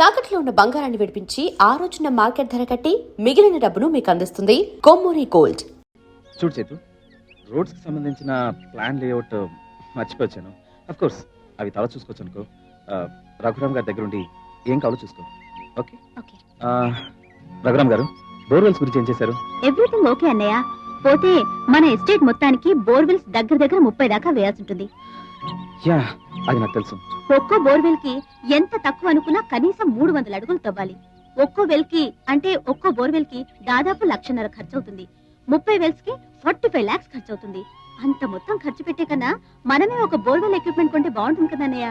తాకట్లో ఉన్న బంగారాన్ని విడిపించి ఆ రోజున మార్కెట్ ధర కట్టి మిగిలిన డబ్బును మీకు అందిస్తుంది కొమ్మూరి గోల్డ్. చూడు చేతు, రోడ్స్ కి సంబంధించిన ప్లాన్ లేఅవుట్ మర్చిపోయాను. అఫ్ కోర్స్ అవి తల చూసుకోవచ్చు అనుకో. రఘురామ్ గారి దగ్గర ఉండి ఏం కావాలో చూసుకో. ఓకే రఘురామ్ గారు, బోర్వెల్స్ గురించి ఏం చేశారు? ఎవ్రీథింగ్ ఓకే అన్నయ్య. పోతే మన ఎస్టేట్ మొత్తానికి బోర్వెల్స్ దగ్గర 30 దాకా వేయాల్సి ఉంటుంది. యా, అది నాకు తెలుసు. ఒక్కో బోర్వెల్ కి ఎంత తక్కువ అనుకున్నా కనీసం 300 అడుగులు తవ్వాలి. ఒక్కో వెల్ కి అంటే ఒక్కో బోర్వెల్ కి దాదాపు 1,50,000 ఖర్చు అవుతుంది. 30 వెల్స్ కి 45 lakhs ఖర్చు అవుతుంది. అంత మొత్తం ఖర్చు పెట్టే కన్నా మనమే ఒక బోర్వెల్ ఎక్విప్మెంట్ కొంటే బాగుంటుంది కదా అన్నయ్య.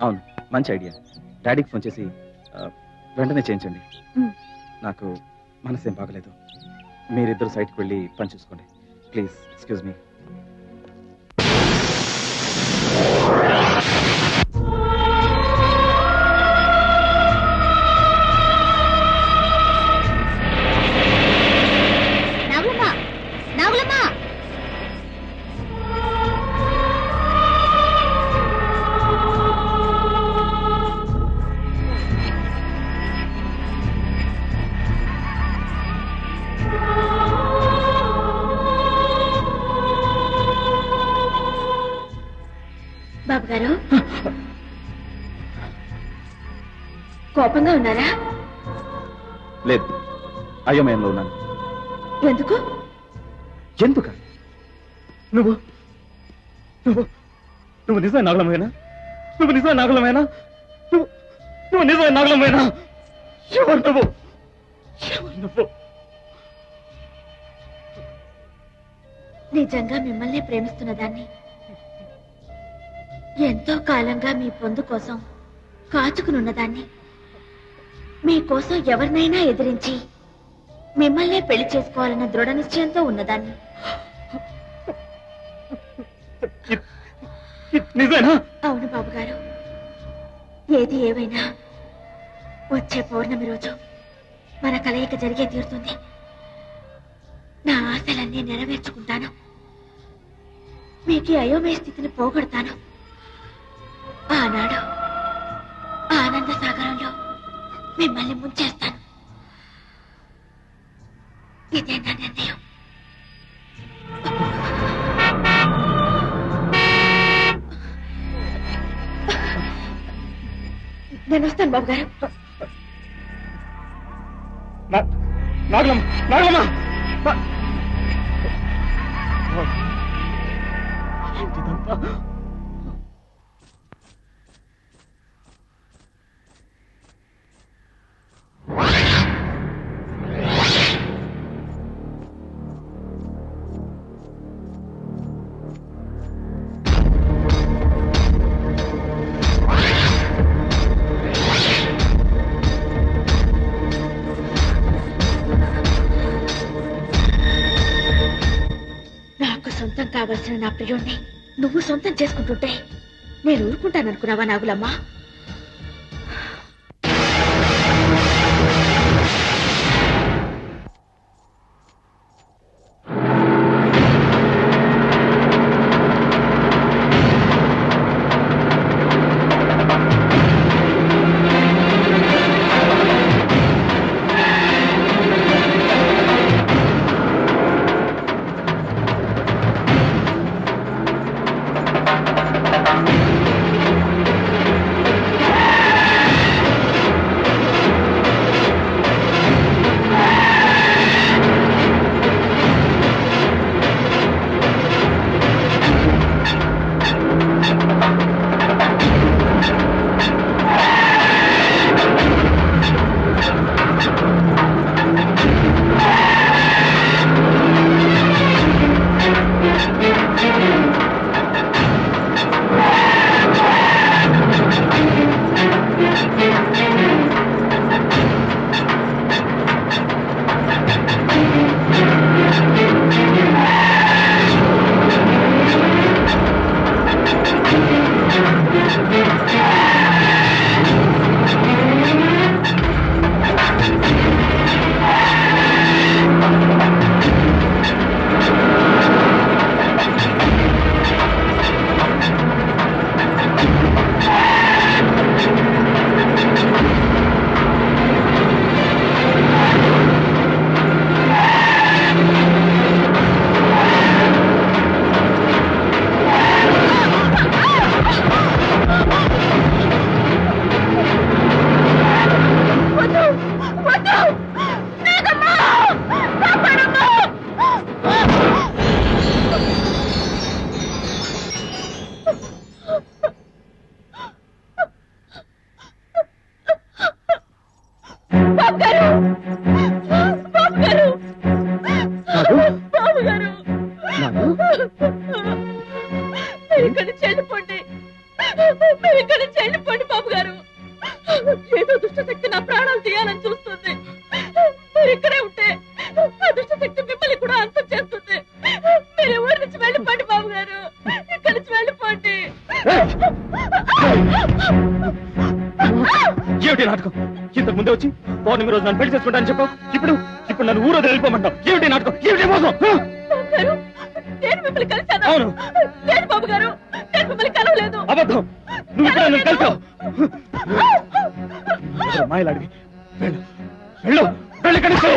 అవును, మంచి ఐడియా. డాడీకి ఫోన్ చేసి వెంటనే చేయించండి. నాకు మనసేం బాగలేదు. మీరిద్దరు సైట్కి వెళ్ళి పని చూసుకోండి ప్లీజ్. Excuse me. బాబు గారు కోపంగా ఉన్నారా? లేదు, అయోమయంలో ఉన్నాను. ఎందుకు? ఎందుక? నువ్వు నువ్వు నువ్వు నిజమైన నాగలమేనా? నువ్వు నిజమైన నాగలమేనా? నువ్వు నిజమైన నాగలమేనా? ఎవరు నువ్వు? ఎవరు నువ్వు? నిజంగా మిమ్మల్ని ప్రేమిస్తున్న దాన్ని, ఎంతో కాలంగా మీ పొందు కోసం కాచుకునున్నదాన్ని, మీకోసం ఎవరినైనా ఎదిరించి మిమ్మల్నే పెళ్లి చేసుకోవాలన్న దృఢ నిశ్చయంతో ఉన్నదాన్ని. అవును బాబు గారు, ఏది ఏవైనా వచ్చే పౌర్ణమి రోజు మన కలయిక జరిగే తీరుతుంది. నా ఆశలన్నీ నెరవేర్చుకుంటాను. మీకు అయోమయ స్థితిని పోగొడతాను. ఆనాడు ఆనంద సాగరంలో మిమ్మల్ని ముంచేస్తాను. ఇదే నా నిర్ణయం. నేను వస్తాను బాబు గారు. నాగలమ్మ, నాగలమ్మ! ఏంటిదంతా? సొంతం కావలసిన నా ప్రియుణ్ణి నువ్వు సొంతం చేసుకుంటుంటే నేను ఊరుకుంటాననుకున్నావా నాగులమ్మ? ఇంతకు ముందే వచ్చి పౌర్ణమి రోజు నన్ను పెళ్లి చేసుకుంటానని చెప్పావు. ఇప్పుడు నన్ను ఊరో వెళ్ళిపోమంటావు. ఏమిటి నాటకం, ఏమిటి మోసం? నేను మిమ్మల్ని కలిశాను. అవును. లేదు బాబు గారు, నేను మిమ్మల్ని కలవలేదు. అబద్ధం. నువ్వు ఇక్కడ నన్ను కలిసావు. మాయలాడివి. వెళ్ళు, వెళ్ళు, వెళ్ళి కలిసి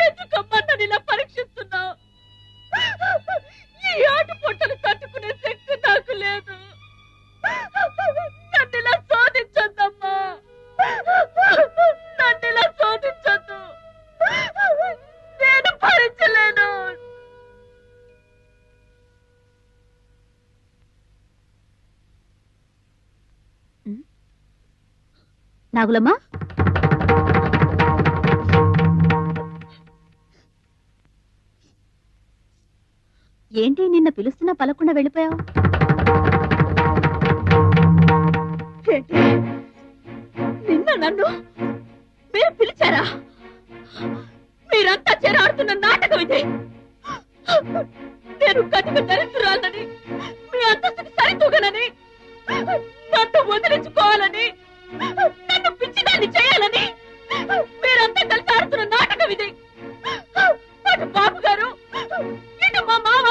ఎందుకమ్మా ఇలా పరీక్షిస్తున్నావు? ఈ ఆట పొట్టలు తట్టుకునే శక్తి నాకు లేదు. నన్ను ఇలా శోధించొద్దమ్మా, నన్ను ఇలా శోధించొద్దు. నేను భరించలేను. నాగులమ్మా, ఏంటి నిన్న పిలుస్తున్నా పలకుండా వెళ్ళిపోయావు? నిన్న నన్ను మీరు పిలిచారా? మీరంతా చేరాడుతున్న నాటకం ఇదే. నేను కటిక దరిద్రురాలని, మీ అంతస్తుకి సరితూగనని, నన్ను వదిలించుకోవాలని, నన్ను పిచ్చిదాన్ని చేయాలని మీరంతా కలిసి ఆడుతున్న నాటకం ఇది. అటు బాబు గారు, ఇటు మా మామ,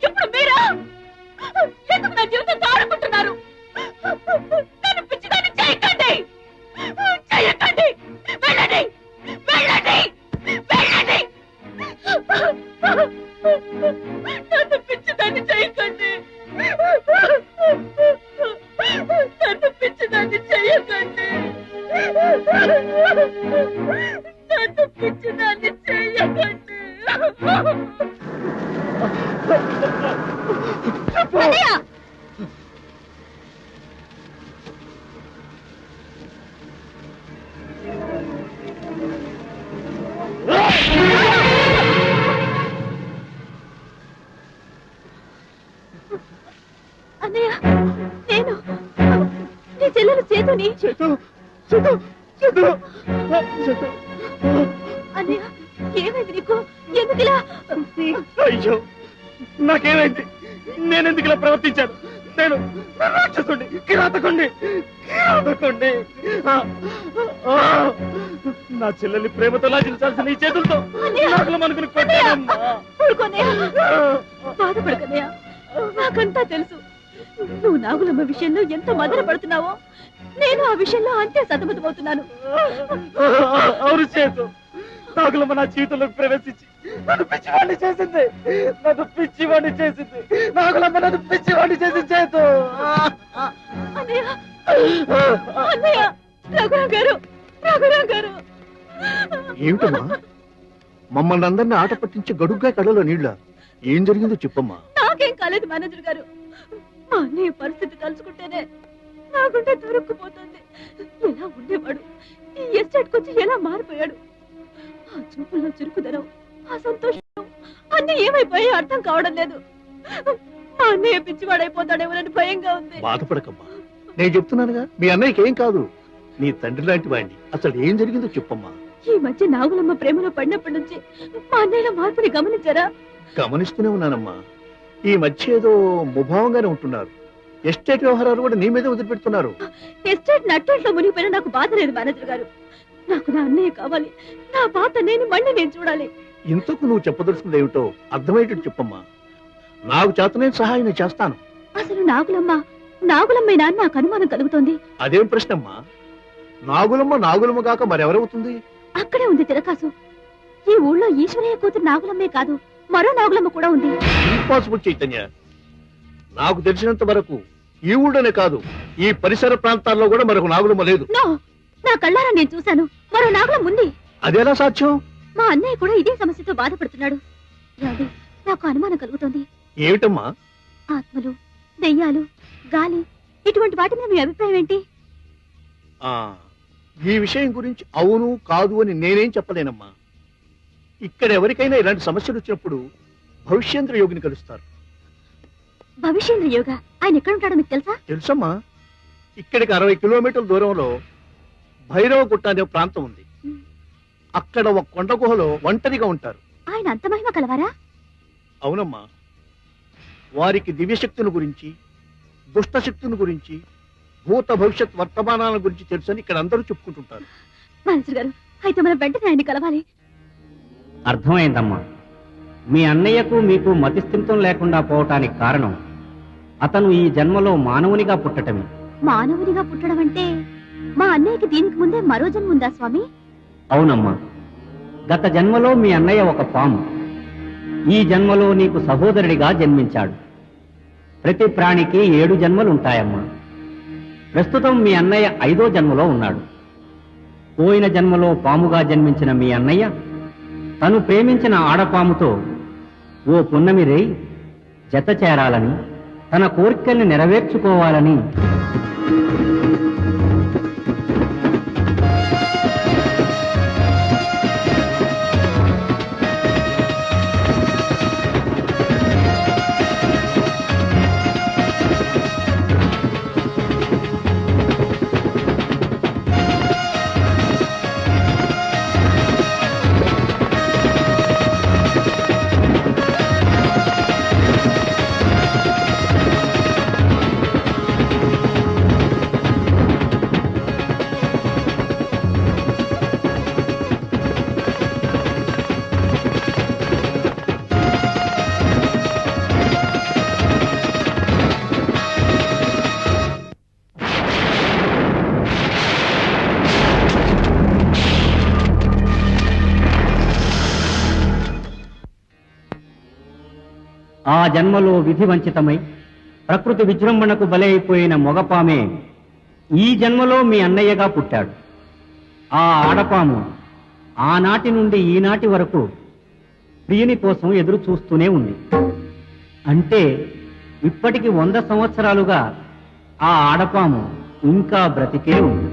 ఇప్పుడు మీరా? ఎందుకు నా జీవితంతో ఆడుకుంటున్నారు? నన్ను పిచ్చిదాన్ని చేయకండి, చేయకండి. వెళ్ళండి, వెళ్ళండి, వెళ్ళండి. నన్ను పిచ్చిదాన్ని చేయకండి, నన్ను పిచ్చిదాన్ని చేయకండి, నన్ను పిచ్చిదాన్ని చేయకండి. అన్నయ్య! అన్నయ్య, నేను నీ చెల్లెలు చేతుని. అన్నయ్య, ఏమైంది నీకు? ఎందుకు ఇలా? అయ్యో, నాకేమైంది? నేనెందుకు ఇలా ప్రవర్తించాను? నేను రాక్షసుడి, కిరాతకుండి. నా చెల్లెల్ని ప్రేమతో లాజించాల్సిన ఈ చేతులతో నాకులం అనుకుని కొట్టానమ్మా. బాధపడకన్నయ్య, నాకంతా తెలుసు. నువ్వు నాగులమ్మ విషయంలో ఎంత మదన పడుతున్నావో నేను ఆ విషయంలో అంతే సతమతమవుతున్నాను. అవును చేతు, నాగులమ్మ నా జీవితంలోకి ప్రవేశించి నన్ను పిచ్చివాడిని చేసింది. నాగులమ్మ నన్ను పిచ్చివాడిని చేసి చేతు. అన్నయ్య, అన్నయ్య, రఘురాం గారు, రఘురాం గారు. ఏమిటమ్మా, మమ్మల్ని అందరినీ ఆట పట్టించి గడుగ్గా కళ్ళలో నీళ్ళ ఏం జరిగిందో చెప్పమ్మా. నాకేం కాలేదు మేనేజర్ గారు. మా అన్నయ్య పరిస్థితి తలుచుకుంటేనే నాకుంటే దొరుక్కుపోతుంది. ఎలా ఉండేవాడు, ఈ ఎస్టేట్ కొచ్చి ఎలా మారిపోయాడు. ఆ చూపుల్లో చురుకుదనం, ఆ సంతోషం అన్ని ఏమైపోయాయో అర్థం కావడం లేదు. మా అన్నయ్య పిచ్చివాడైపోతాడేమోనని భయంగా ఉంది. బాధపడకమ్మా, నేను చెప్తున్నానుగా, మీ అన్నయ్యకి ఏం కాదు. నీ తండ్రి లాంటి వాడిని, అసలు ఏం జరిగిందో చెప్పమ్మా. ఈ మధ్య నాగులమ్మ ప్రేమలో పడినప్పటి నుంచి మా అన్నయ్యలో మార్పుని గమనించారా? గమనిస్తూనే ఉన్నానమ్మా. ఈ మధ్య ఏదో ముభావంగానే ఉంటున్నారు. ఎస్టేట్ వ్యవహారాలు కూడా నీ మీదే వదిలిపెడుతున్నారు. ఎస్టేట్ నట్టేట్లో మునిగిపోయినా నాకు బాధ లేదు మేనేజర్ గారు. నాకు నా అన్నయ్య కావాలి. నా బాధ మళ్ళీ నేను చూడాలి. ఇంతకు నువ్వు చెప్పదలుచుకుంది ఏమిటో అర్థమయ్యేటట్టు చెప్పమ్మా. నాకు చేతనే సహాయం నేను చేస్తాను. అసలు నాగులమ్మేనా అని నాకు అనుమానం కలుగుతోంది. అదేం ప్రశ్నమ్మా? నాగులమ్మ కాక మరెవరవుతుంది? అక్కడే ఉంది తిరకాసు. ఈ ఊళ్ళో ఈశ్వరయ్య కూతురు నాగులమ్మే కాదు, మరో నాగులమ్మ కూడా ఉంది. ఇంపాసిబుల్ చైతన్య. నాకు తెలిసినంత వరకు ఈ ఊళ్ళోనే కాదు, ఈ పరిసర ప్రాంతాల్లో కూడా మరొక నాగులమ్మ లేదు. నో, నా కళ్ళారా నేను చూశాను, మరో నాగులమ్మ ఉంది. అదేలా సాధ్యం? మా అన్నయ్య కూడా ఇదే సమస్యతో బాధపడుతున్నాడు. రాండి, నాకు అనుమానం కలుగుతోంది. ఏమిటమ్మా? ఆత్మలు, దెయ్యాలు, గాలి ఇటువంటి వాటి మీద మీ అభిప్రాయం ఏంటి? ఆ, ఈ విషయం గురించి అవును కాదు అని నేనేం చెప్పలేనమ్మా. ఇక్కడ ఎవరికైనా ఇలాంటి సమస్యలు వచ్చినప్పుడు భవిష్యేంద్ర యోగిని కలుస్తారు. భవిష్యేంద్ర యోగా ఆయన ఎక్కడ ఉంటాడో మీకు తెలుసా? తెలుసమ్మా, ఇక్కడికి 60 కిలోమీటర్ల దూరంలో భైరవ గుట్ట అనే ప్రాంతం ఉంది. అక్కడ ఒక కొండ గుహలో ఒంటరిగా ఉంటారు. ఆయన అంత మహిమ కలవారా? అవునమ్మా, వారికి దివ్యశక్తుల గురించి, దుష్ట శక్తుల గురించి, భూత భవిష్యత్ వర్తమానాల గురించి తెలుసని ఇక్కడ అందరూ చెప్పుకుంటుంటారు. మనసు గారు, అయితే మనం వెంటనే ఆయన్ని కలవాలి. అర్థమైందమ్మా. మీ అన్నయ్యకు మీకు మతిస్థిమితం లేకుండా పోవటానికి కారణం అతను ఈ జన్మలో మానవునిగా పుట్టటమే. మానవునిగా పుట్టడం అంటే మా అన్నయ్యకి దీనికి ముందే మరో జన్మ ఉందా స్వామి? అవునమ్మా, గత జన్మలో మీ అన్నయ్య ఒక పాము, ఈ జన్మలో నీకు సహోదరుడిగా జన్మించాడు. ప్రతి ప్రాణికి 7 జన్మలుంటాయమ్మా. ప్రస్తుతం మీ అన్నయ్య 5వ జన్మలో ఉన్నాడు. పోయిన జన్మలో పాముగా జన్మించిన మీ అన్నయ్య తను ప్రేమించిన ఆడపాముతో ఓ పున్నమి రేయి జత చేరాలని, తన కోరికల్ని నెరవేర్చుకోవాలని ఆ జన్మలో విధి వంచితమై ప్రకృతి విజృంభణకు బలైపోయిన మొగపామే ఈ జన్మలో మీ అన్నయ్యగా పుట్టాడు. ఆ ఆడపాము ఆనాటి నుండి ఈనాటి వరకు ప్రియుని కోసం ఎదురు చూస్తూనే ఉంది. అంటే ఇప్పటికి 100 సంవత్సరాలుగా ఆ ఆడపాము ఇంకా బ్రతికే ఉంది.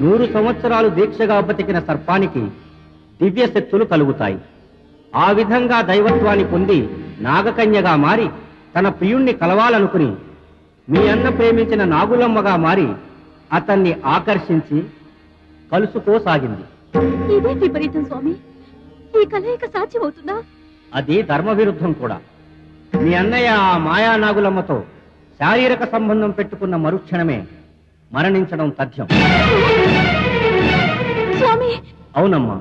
100 సంవత్సరాలు దీక్షగా బతికిన సర్పానికి దివ్య శక్తులు కలుగుతాయి. ఆ విధంగా దైవత్వాన్ని పొంది నాగకన్యగా మారి తన ప్రియుణ్ణి కలవాలనుకుని మీ అన్న ప్రేమించిన నాగులమ్మగా మారి అతన్ని ఆకర్షించి కలుసుకోసాగింది. ఇదే విపరీతం స్వామి. ఈ కలయిక సాధ్యమవుతుందా? అది ధర్మ విరుద్ధం కూడా. మీ అన్నయ్య ఆ మాయా నాగులమ్మతో శారీరక సంబంధం పెట్టుకున్న మరుక్షణమే మరణించడం తథ్యం. స్వామి, అవునమ్మా,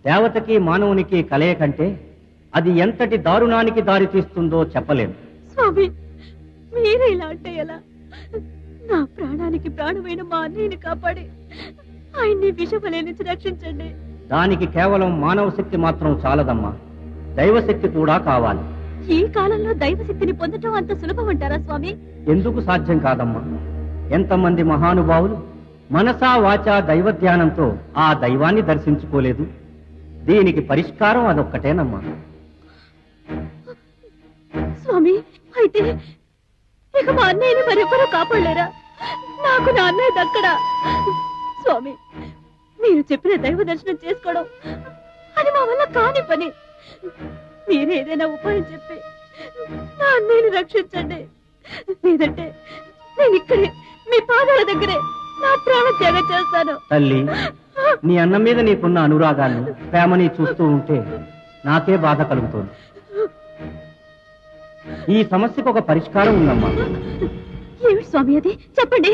దేవతకి మానవునికి కలయ కంటే అది ఎంతటి దారుణానికి దారి తీస్తుందో చెప్పలేము. స్వామి, మీరే ఇలా అంటే ఎలా? నా ప్రాణానికి ప్రాణమైన మా అన్నయ్యని కాపాడి ఆయన్ని విషవలే నుంచి రక్షించండి. దానికి కేవలం మానవ శక్తి మాత్రం చాలదమ్మా, దైవశక్తి కూడా కావాలి. ఈ కాలంలో దైవశక్తిని పొందటం అంత సులభం అంటారా స్వామి? ఎందుకు సాధ్యం కాదమ్మా? ఎంతమంది మహానుభావులు మనసా వాచా దైవ ధ్యానంతో ఆ దైవాన్ని దర్శించుకోలేదు. దీనికి పరిష్కారం అదొక్కటేనమ్మా. స్వామి, అయితే ఇక మా అన్నయ్యని మరెవరూ కాపాడలేరా? నాకు నా అన్నయ్య దక్కడా? స్వామి, మీరు చెప్పిన దైవ దర్శనం చేసుకోవడం అది మా వల్ల కాని పని. మీరు ఏదైనా ఉపాయం చెప్పి నా అన్నయ్యని రక్షించండి. లేదంటే నేను ఇక్కడే మీ పాదాల దగ్గరే నా ప్రాణ త్యాగం చేస్తాను. తల్లి, నీ అన్న మీద నీకున్న అనురాగాన్ని, ప్రేమని చూస్తూ ఉంటే నాకే బాధ కలుగుతోంది. ఈ సమస్యకు ఒక పరిష్కారం ఉందమ్మా. ఏమిటి స్వామి అది? చెప్పండి.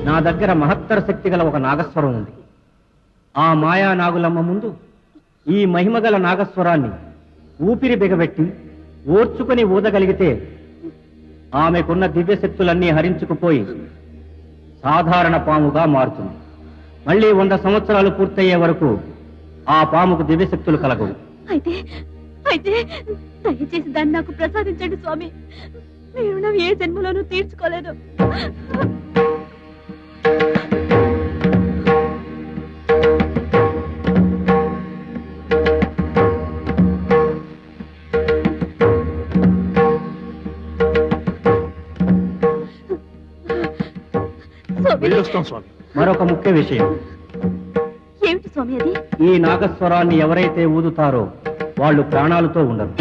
నా దగ్గర మహత్తర శక్తి గల ఒక నాగస్వరం ఉంది. ఆ మాయా నాగులమ్మ ముందు ఈ మహిమగల నాగస్వరాన్ని ఊపిరి బిగబెట్టి ఓర్చుకుని ఊదగలిగితే ఆమెకున్న దివ్య శక్తులన్నీ హరించుకుపోయి సాధారణ పాముగా మారుతుంది. మళ్ళీ 100 సంవత్సరాలు పూర్తయ్యే వరకు ఆ పాముకు దివ్యశక్తులు కలగవు. అయితే అయితే దయచేసి దాన్ని నాకు ప్రసాదించండి స్వామి. మీ రుణం ఏ జన్మలోనూ తీర్చుకోలేదు. వెళ్ళొస్తాం స్వామి. మరొక ముఖ్య విషయం, ఏమిటి స్వామి అది? ఈ నాగస్వరాన్ని ఎవరైతే ఊదుతారో వాళ్ళు ప్రాణాలతో ఉండరు.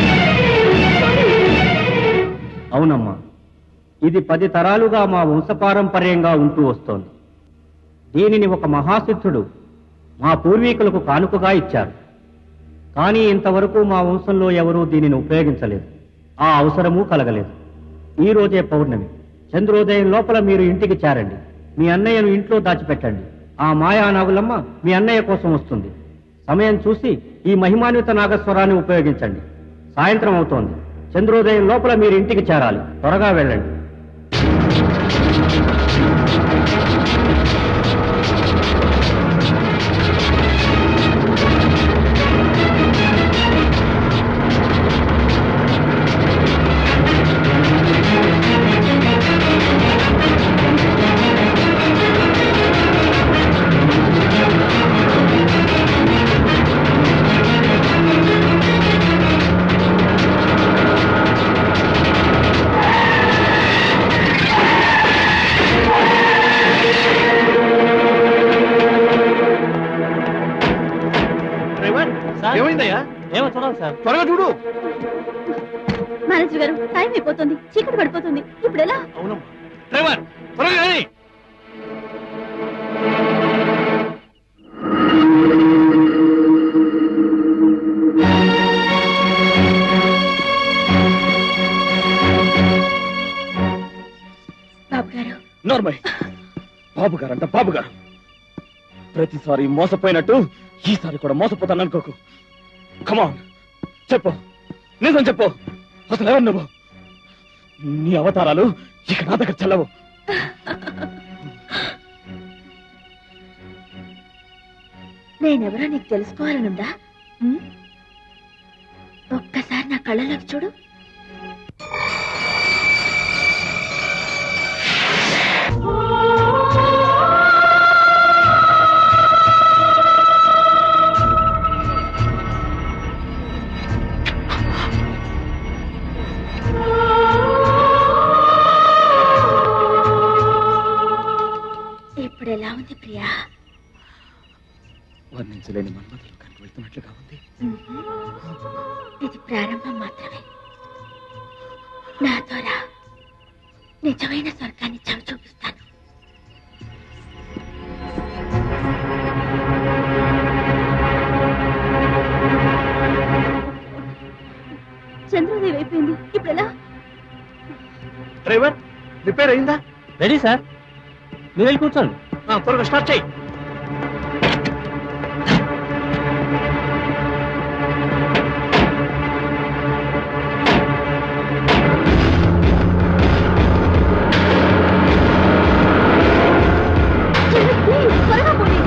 అవునమ్మా, ఇది 10 తరాలుగా మా వంశపారంపర్యంగా ఉంటూ వస్తోంది. దీనిని ఒక మహాసిద్ధుడు మా పూర్వీకులకు కానుకగా ఇచ్చారు. కానీ ఇంతవరకు మా వంశంలో ఎవరూ దీనిని ఉపయోగించలేదు, ఆ అవసరమూ కలగలేదు. ఈ రోజే పౌర్ణమి, చంద్రోదయం లోపల మీరు ఇంటికి చేరండి. మీ అన్నయ్యను ఇంట్లో దాచిపెట్టండి. ఆ మాయా నాగులమ్మ మీ అన్నయ్య కోసం వస్తుంది. సమయం చూసి ఈ మహిమాన్విత నాగస్వరాన్ని ఉపయోగించండి. సాయంత్రం అవుతోంది, చంద్రోదయం లోపల మీరు ఇంటికి చేరాలి. త్వరగా వెళ్ళండి. డ్రైవర్, ఏమైందయ్యా? ఏమో చూడాలి సార్. త్వరగా చూడు. మేనేజర్ గారు, టైం అయిపోతుంది, చీకటి పడిపోతుంది. ఇప్పుడు ఎలా? అవునమ్మా. డ్రైవర్, త్వరగా రండి. బాబు గారు, నార్మల్ బాబు గారంట బాబు గారు. ప్రతిసారి మోసపోయినట్టు ఈసారి కూడా మోసపోతాను అనుకోకు. కమాన్, చెప్పు, నిజం చెప్పు. అసలు ఎవరు నువ్వు? నీ అవతారాలు ఇక నా దగ్గర చెల్లవు. నేనెవరో నీకు తెలుసుకోవాలనుందా? ఒక్కసారి నా కళ్ళలోకి చూడు. ఇప్పుడు ఎలా ఉంది ప్రియా? వర్ణించలేని మన్మథులు కనుక వెళ్తున్నట్లుగా ఉంది. ఇది ప్రారంభం మాత్రమే. నాతో రా, నిజమైన స్వర్గాన్ని చవి చూపిస్తాను. చంద్రోదయం అయిపోయింది, ఇప్పుడు ఎలా? డ్రైవర్, రిపేర్ అయిందా? రెడీ సార్, మీరు వెళ్ళి కూర్చోండి. త్వరగా స్టార్ట్ చేయి. త్వరగా పోనీ.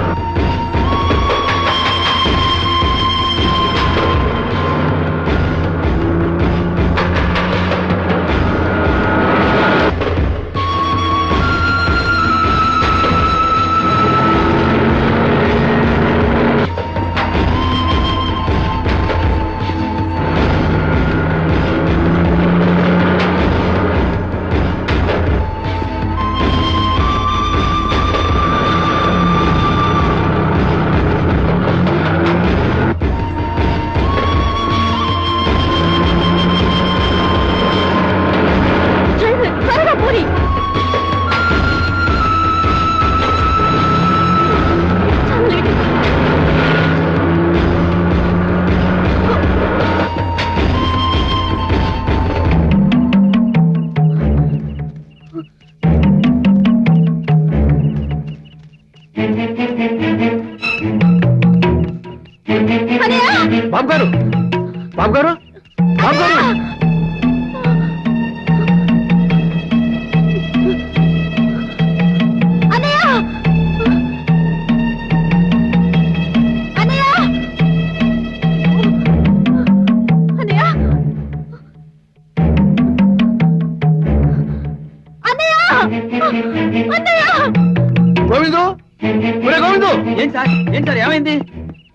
త్వరగా పోనీ. బాబు గారు, బాబు గారు, బాబు గారు. గోవిందు, ఒరే గోవిందు. ఏం సార్, ఏమైంది?